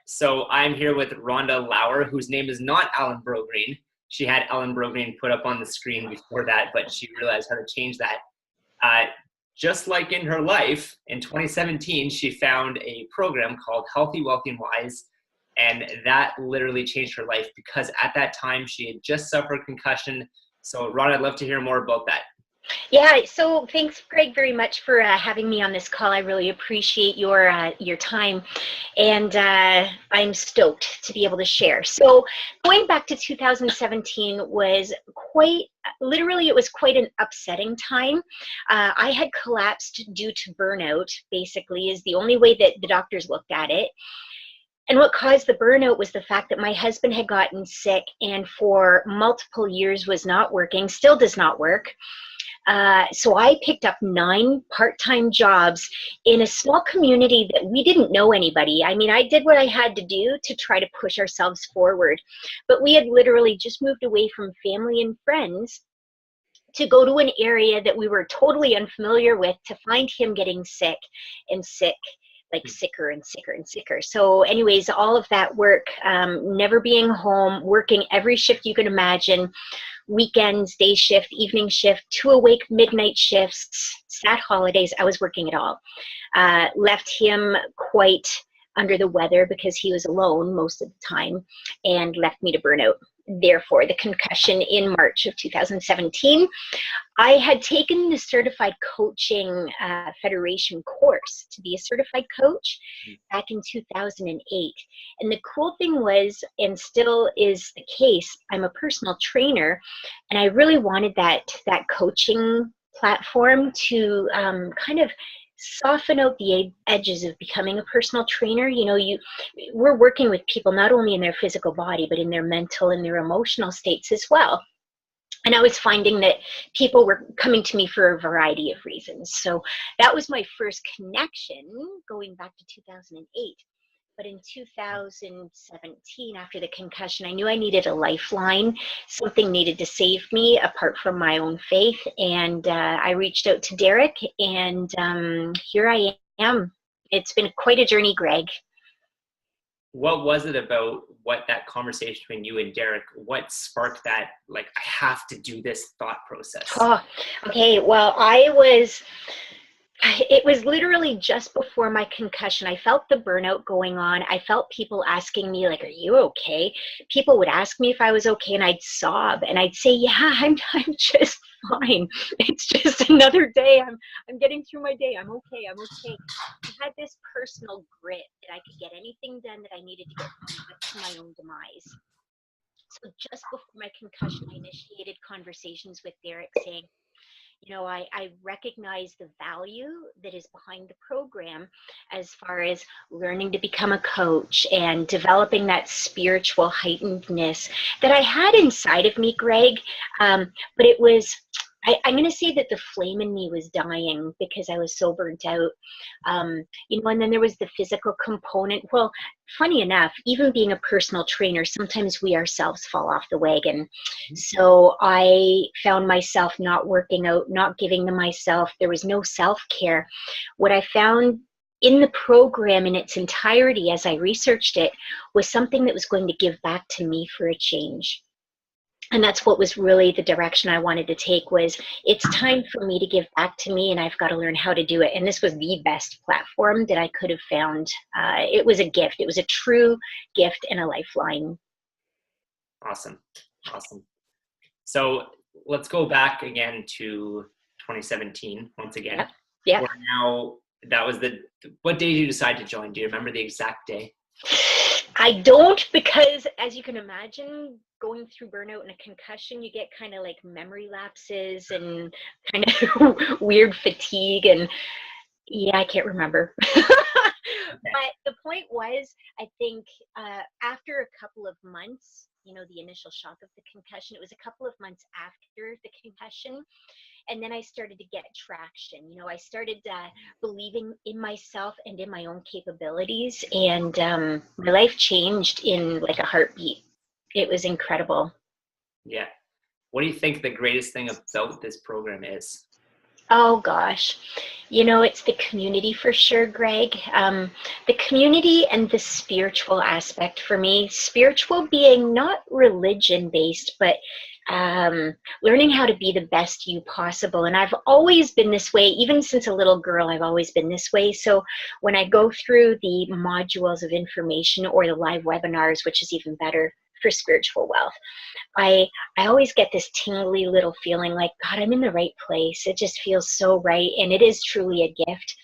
So I'm here with Ronda Lauer, whose name is not Ellen Brogreen. She had Ellen Brogreen put up on the screen before that, but she realized how to change that. Just like in her life, in 2017, she found a program called Healthy, Wealthy, and Wise, and that literally changed her life because at that time she had just suffered concussion. So Ron, I'd love to hear more about that. Yeah, so thanks, Greg, very much for having me on this call. I really appreciate your time, and I'm stoked to be able to share. So going back to 2017 was literally, it was quite an upsetting time. I had collapsed due to burnout, basically, is the only way that the doctors looked at it. And what caused the burnout was the fact that my husband had gotten sick and for multiple years was not working, still does not work. So I picked up 9 part-time jobs in a small community that we didn't know anybody. I mean, I did what I had to do to try to push ourselves forward, but we had literally just moved away from family and friends to go to an area that we were totally unfamiliar with, to find him getting sick and sick, like sicker and sicker and sicker. So anyways, all of that work, never being home, working every shift you can imagine, weekends, day shift, evening shift, 2 awake midnight shifts, sat holidays, I was working it all. Left him quite under the weather because he was alone most of the time and left me to burn out. Therefore, the concussion in March of 2017. I had taken the Certified Coaching Federation course to be a certified coach back in 2008. And the cool thing was, and still is the case, I'm a personal trainer, and I really wanted that coaching platform to kind of soften out the edges of becoming a personal trainer. You know, we're working with people not only in their physical body, but in their mental and their emotional states as well. And I was finding that people were coming to me for a variety of reasons. So that was my first connection going back to 2008. But in 2017, after the concussion, I knew I needed a lifeline. Something needed to save me apart from my own faith. And I reached out to Derek, and here I am. It's been quite a journey, Greg. What was it about that conversation between you and Derek? What sparked that, like, I have to do this thought process? Oh, okay. Well, it was literally just before my concussion. I felt the burnout going on. I felt people asking me, like, are you okay? People would ask me if I was okay, and I'd sob and I'd say, yeah, I'm just fine. It's just another day. I'm getting through my day. I'm okay. I had this personal grit that I could get anything done that I needed to get done, but to my own demise. So just before my concussion, I initiated conversations with Derek saying, you know, I recognize the value that is behind the program as far as learning to become a coach and developing that spiritual heightenedness that I had inside of me, Greg. But it was, I'm going to say that the flame in me was dying because I was so burnt out. You know, and then there was the physical component. Well, funny enough, even being a personal trainer, sometimes we ourselves fall off the wagon. So I found myself not working out, not giving to myself. There was no self-care. What I found in the program in its entirety, as I researched it, was something that was going to give back to me for a change. And that's what was really the direction I wanted to take, was it's time for me to give back to me, and I've got to learn how to do it. And this was the best platform that I could have found. It was a gift. It was a true gift and a lifeline. Awesome. So let's go back again to 2017 once again. Yeah. Now, what day did you decide to join? Do you remember the exact day? I don't, because as you can imagine, going through burnout and a concussion, you get kind of like memory lapses and kind of weird fatigue, and yeah, I can't remember. But the point was, I think after a couple of months, you know, the initial shock of the concussion, it was a couple of months after the concussion. And then I started to get traction. You know, I started believing in myself and in my own capabilities. And my life changed in like a heartbeat. It was incredible. Yeah. What do you think the greatest thing about this program is? Oh gosh, it's the community for sure, Greg. The community and the spiritual aspect for me. Spiritual being not religion based, but learning how to be the best you possible. And I've always been this way, even since a little girl, I've always been this way. So when I go through the modules of information or the live webinars, which is even better for spiritual wealth, I always get this tingly little feeling like, God, I'm in the right place. It just feels so right. And it is truly a gift.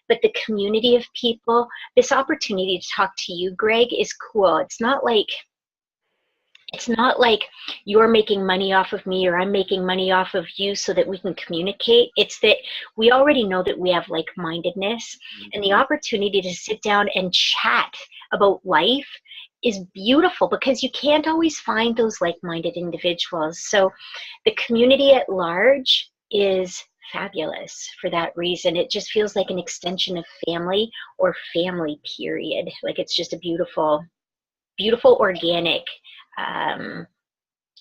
But the community of people, this opportunity to talk to you, Greg, is cool. It's not like you're making money off of me or I'm making money off of you so that we can communicate. It's that we already know that we have like-mindedness, and the opportunity to sit down and chat about life is beautiful because you can't always find those like-minded individuals. So the community at large is fabulous for that reason. It just feels like an extension of family or family, period. Like it's just a beautiful, beautiful, organic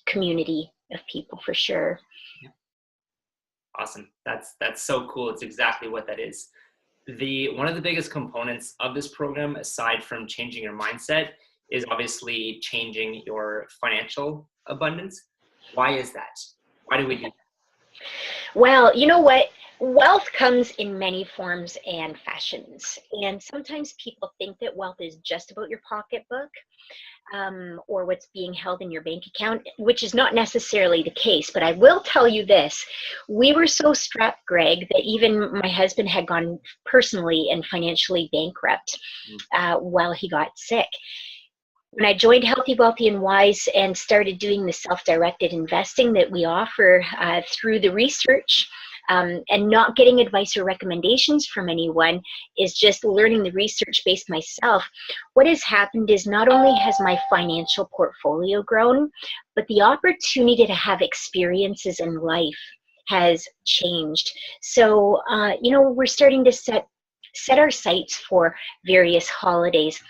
community of people for sure. Awesome. That's so cool. It's exactly what that is. One of the biggest components of this program, aside from changing your mindset, is obviously changing your financial abundance. Why is that? Why do we do that? Well, you know what? Wealth comes in many forms and fashions. And sometimes people think that wealth is just about your pocketbook, or what's being held in your bank account, which is not necessarily the case. But I will tell you this. We were so strapped, Greg, that even my husband had gone personally and financially bankrupt while he got sick. When I joined Healthy, Wealthy, and Wise and started doing the self-directed investing that we offer through the research, and not getting advice or recommendations from anyone, is just learning the research based myself. What has happened is not only has my financial portfolio grown, but the opportunity to have experiences in life has changed. So, we're starting to set our sights for various holidays.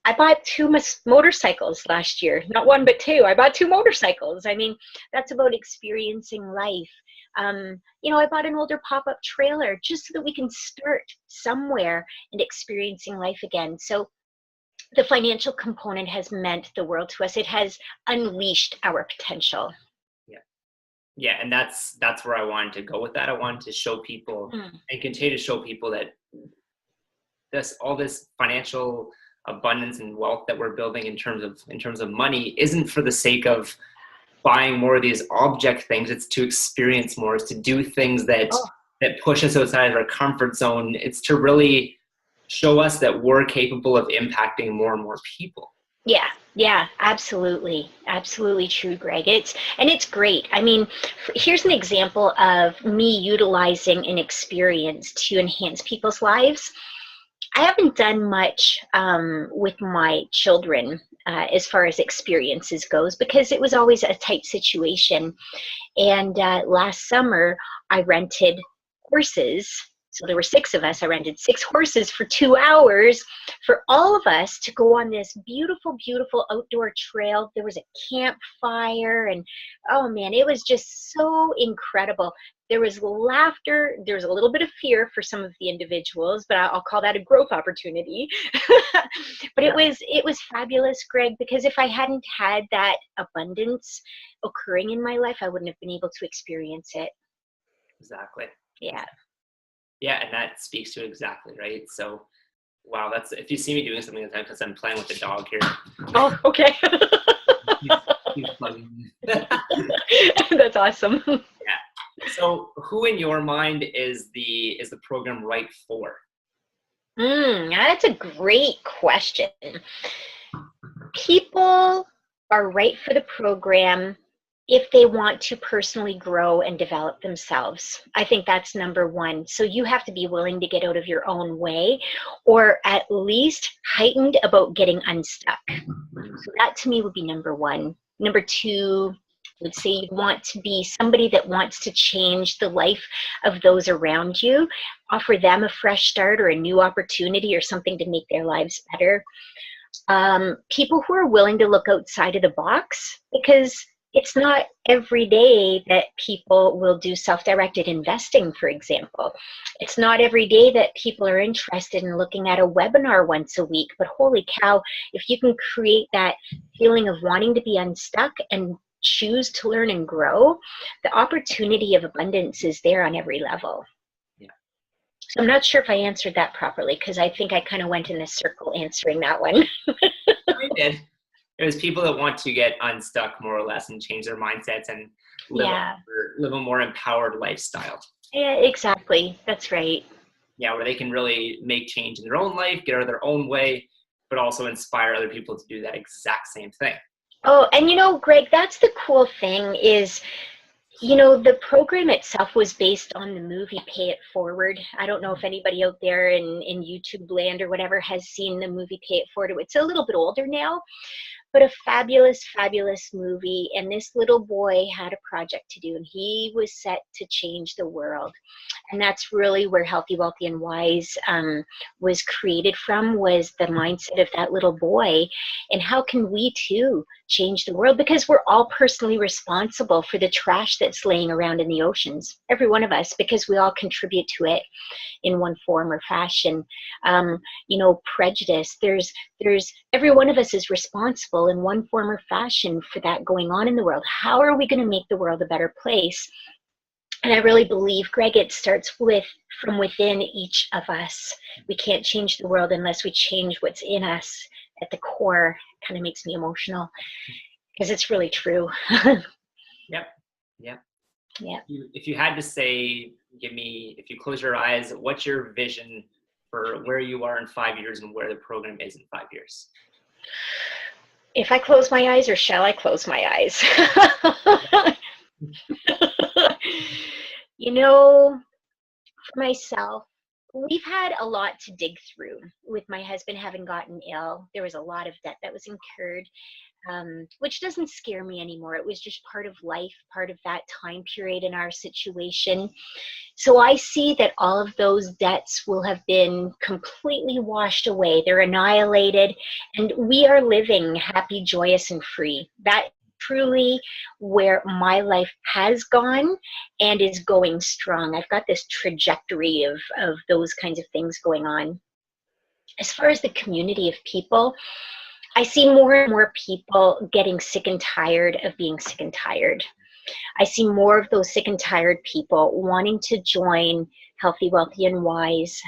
I bought 2 motorcycles last year, not one, but 2. I bought 2 motorcycles. I mean, that's about experiencing life. I bought an older pop-up trailer just so that we can start somewhere and experiencing life again. So the financial component has meant the world to us. It has unleashed our potential. Yeah, and that's where I wanted to go with that. I wanted to show people and continue to show people that all this financial abundance and wealth that we're building in terms of money isn't for the sake of buying more of these object things. It's to experience more. It's to do things that push us outside of our comfort zone. It's to really show us that we're capable of impacting more and more people. Yeah, absolutely. Absolutely true, Greg. It's great. I mean, here's an example of me utilizing an experience to enhance people's lives. I haven't done much with my children as far as experiences goes, because it was always a tight situation. And last summer, I rented horses. So there were 6 of us. I rented 6 horses for 2 hours for all of us to go on this beautiful, beautiful outdoor trail. There was a campfire, and oh man, it was just so incredible. There was laughter. There was a little bit of fear for some of the individuals, but I'll call that a growth opportunity. But it was fabulous, Greg, because if I hadn't had that abundance occurring in my life, I wouldn't have been able to experience it. Exactly. Yeah. Yeah, and that speaks to it exactly, right? So, wow, that's, if you see me doing something at the time, because I'm playing with the dog here. Oh, okay. He's plugging me. That's awesome. Yeah. So, who in your mind is the program right for? That's a great question. People are right for the program if they want to personally grow and develop themselves. I think that's number one. So you have to be willing to get out of your own way, or at least heightened about getting unstuck. So that to me would be number one. Number two, I would say you want to be somebody that wants to change the life of those around you, offer them a fresh start or a new opportunity or something to make their lives better. People who are willing to look outside of the box, because it's not every day that people will do self-directed investing, for example. It's not every day that people are interested in looking at a webinar once a week, but holy cow, if you can create that feeling of wanting to be unstuck and choose to learn and grow, the opportunity of abundance is there on every level. Yeah. So I'm not sure if I answered that properly, because I think I kind of went in a circle answering that one. You did. There's people that want to get unstuck more or less and change their mindsets and live a more empowered lifestyle. Yeah, exactly. That's right. Yeah, where they can really make change in their own life, get out of their own way, but also inspire other people to do that exact same thing. Oh, and Greg, that's the cool thing is, the program itself was based on the movie Pay It Forward. I don't know if anybody out there in YouTube land or whatever has seen the movie Pay It Forward. It's a little bit older now, but a fabulous, fabulous movie. And this little boy had a project to do, and he was set to change the world. And that's really where Healthy, Wealthy, and Wise was created from, was the mindset of that little boy. And how can we too change the world? Because we're all personally responsible for the trash that's laying around in the oceans, every one of us, because we all contribute to it in one form or fashion. Prejudice, there's every one of us is responsible in one form or fashion for that going on in the world. How are we going to make the world a better place? And I really believe, Greg, it starts from within each of us. We can't change the world unless we change what's in us at the core. It kind of makes me emotional because it's really true. Yep. Yeah. If you had to say, if you close your eyes, what's your vision for where you are in 5 years and where the program is in 5 years? If I close my eyes, or shall I close my eyes? For myself, we've had a lot to dig through with my husband having gotten ill. There was a lot of debt that was incurred, which doesn't scare me anymore. It was just part of life, part of that time period in our situation. So I see that all of those debts will have been completely washed away. They're annihilated, and we are living happy, joyous, and free. That truly where my life has gone and is going strong. I've got this trajectory of those kinds of things going on. As far as the community of people, I see more and more people getting sick and tired of being sick and tired. I see more of those sick and tired people wanting to join Healthy, Wealthy, and Wise,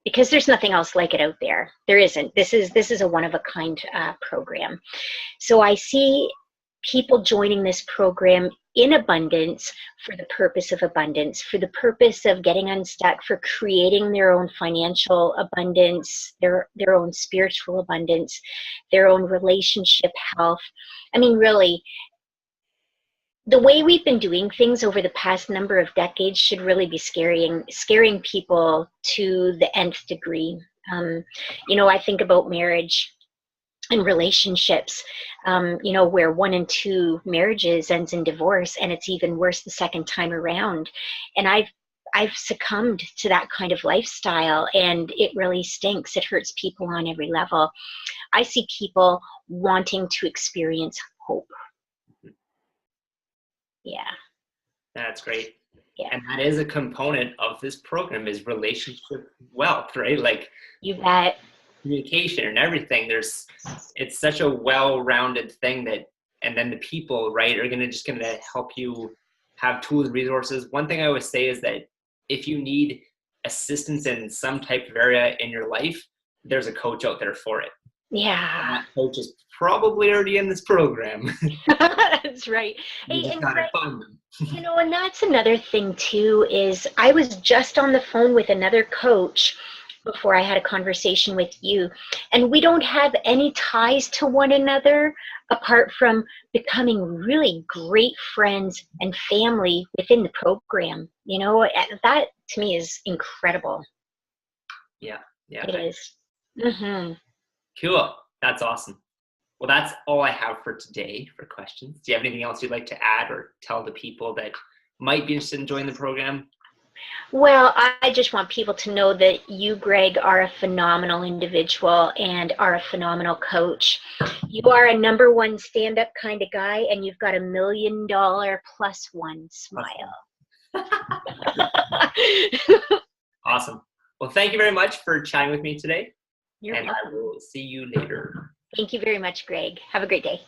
because there's nothing else like it out there. There isn't. This is a one-of-a-kind program. So I see people joining this program in abundance for the purpose of abundance, for the purpose of getting unstuck, for creating their own financial abundance, their own spiritual abundance, their own relationship health. I mean, really, the way we've been doing things over the past number of decades should really be scaring people to the nth degree. I think about marriage and relationships, where 1 in 2 marriages ends in divorce, and it's even worse the second time around. And I've succumbed to that kind of lifestyle, and it really stinks. It hurts people on every level. I see people wanting to experience hope. Yeah. That's great. Yeah. And that is a component of this program, is relationship wealth, right? Like, you bet. Communication and everything. It's such a well-rounded thing and then the people, right, are gonna help you have tools, resources. One thing I always say is that if you need assistance in some type of area in your life, there's a coach out there for it. Yeah. And that coach is probably already in this program. That's right. You just gotta find them. And that's another thing too, is I was just on the phone with another coach before I had a conversation with you, and we don't have any ties to one another apart from becoming really great friends and family within the program. That to me is incredible. Yeah. It is. Mm-hmm. Cool. That's awesome. Well, that's all I have for today for questions. Do you have anything else you'd like to add or tell the people that might be interested in joining the program? Well, I just want people to know that you, Greg, are a phenomenal individual and are a phenomenal coach. You are a #1 stand-up kind of guy, and you've got $1 million plus one smile. Awesome. Well, thank you very much for chatting with me today. You're and welcome. I will see you later. Thank you very much, Greg. Have a great day.